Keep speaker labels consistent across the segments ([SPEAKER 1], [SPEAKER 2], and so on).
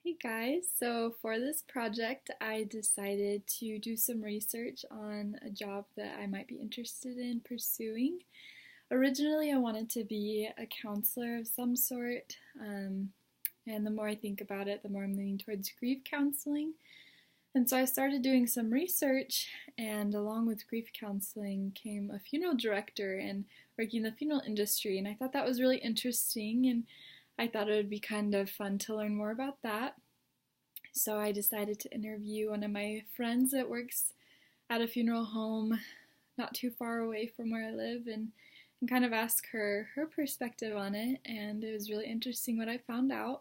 [SPEAKER 1] Hey guys, so for this project, I decided to do some research on a job that I might be interested in pursuing. Originally, I wanted to be a counselor of some sort, and the more I think about it, the more I'm leaning towards grief counseling. And so I started doing some research, and along with grief counseling came a funeral director and working in the funeral industry, and I thought that was really interesting, and I thought it would be kind of fun to learn more about that. So I decided to interview one of my friends that works at a funeral home not too far away from where I live and kind of ask her perspective on it. And it was really interesting what I found out.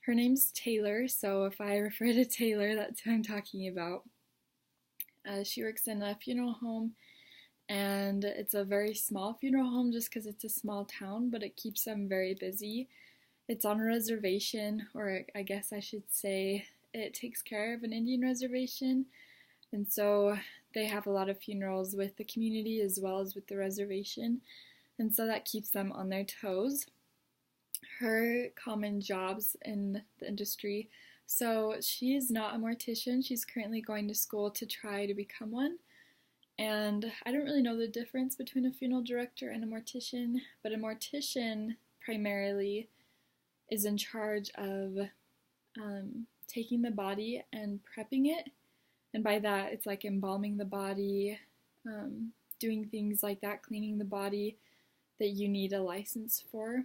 [SPEAKER 1] Her name's Taylor, so if I refer to Taylor, that's who I'm talking about. She works in a funeral home, and it's a very small funeral home just because it's a small town, but it keeps them very busy. It's on a reservation, or I guess I should say it takes care of an Indian reservation, and so they have a lot of funerals with the community as well as with the reservation, and so that keeps them on their toes. Her common jobs in the industry, so she is not a mortician. She's currently going to school to try to become one, and I don't really know the difference between a funeral director and a mortician, but a mortician primarily is in charge of taking the body and prepping it. And by that, it's like embalming the body, doing things like that, cleaning the body that you need a license for.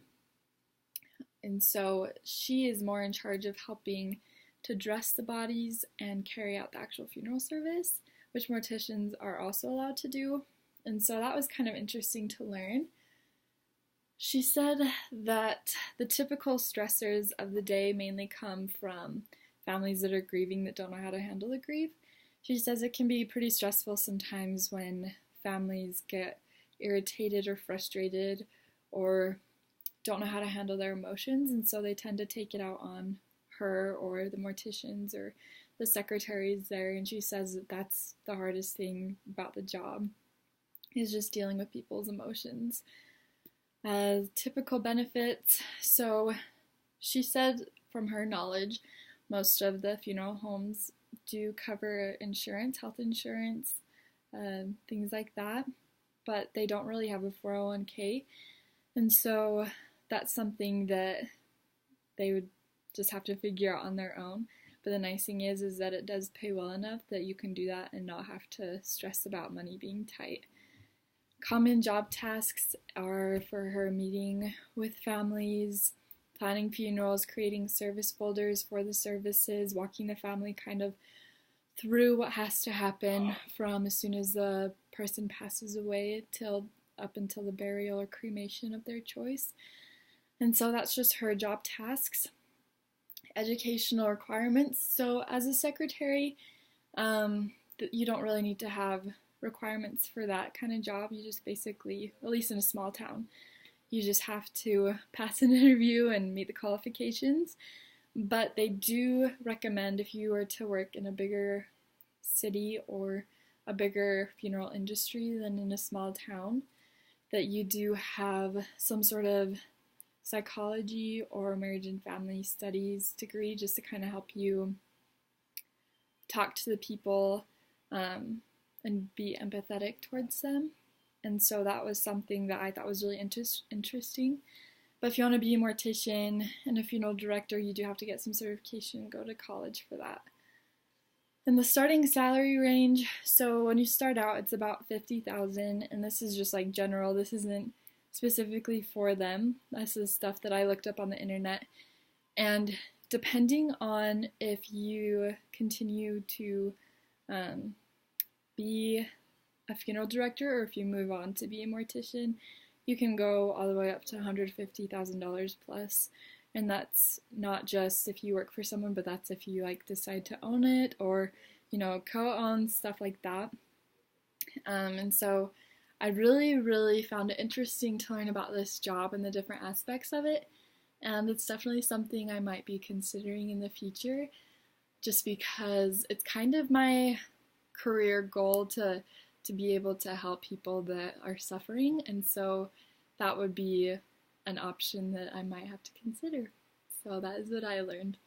[SPEAKER 1] And so she is more in charge of helping to dress the bodies and carry out the actual funeral service, which morticians are also allowed to do. And so that was kind of interesting to learn. She said that the typical stressors of the day mainly come from families that are grieving that don't know how to handle the grief. She says it can be pretty stressful sometimes when families get irritated or frustrated or don't know how to handle their emotions, and so they tend to take it out on her or the morticians or the secretaries there. And she says that that's the hardest thing about the job, is just dealing with people's emotions. Typical benefits. So she said from her knowledge, most of the funeral homes do cover insurance, health insurance, things like that, but they don't really have a 401k. And so that's something that they would just have to figure out on their own. But the nice thing is that it does pay well enough that you can do that and not have to stress about money being tight. Common job tasks are for her meeting with families, planning funerals, creating service folders for the services, walking the family kind of through what has to happen from as soon as the person passes away till up until the burial or cremation of their choice. And so that's just her job tasks. Educational requirements. So as a secretary, you don't really need to have requirements for that kind of job. You just basically, at least in a small town, you just have to pass an interview and meet the qualifications. But they do recommend, if you were to work in a bigger city or a bigger funeral industry than in a small town, that you do have some sort of psychology or marriage and family studies degree, just to kind of help you talk to the people and be empathetic towards them. And so that was something that I thought was really interesting. But if you want to be a mortician and a funeral director, you do have to get some certification and go to college for that. And the starting salary range, so when you start out, it's about $50,000, and this is just like general. This isn't specifically for them. This is stuff that I looked up on the internet. And depending on if you continue to be a funeral director or if you move on to be a mortician, you can go all the way up to $150,000 plus. And that's not just if you work for someone, but that's if you like decide to own it or, co-own, stuff like that. And so I really found it interesting to learn about this job and the different aspects of it. And it's definitely something I might be considering in the future, just because it's kind of my career goal to be able to help people that are suffering. And so that would be an option that I might have to consider. So that is what I learned.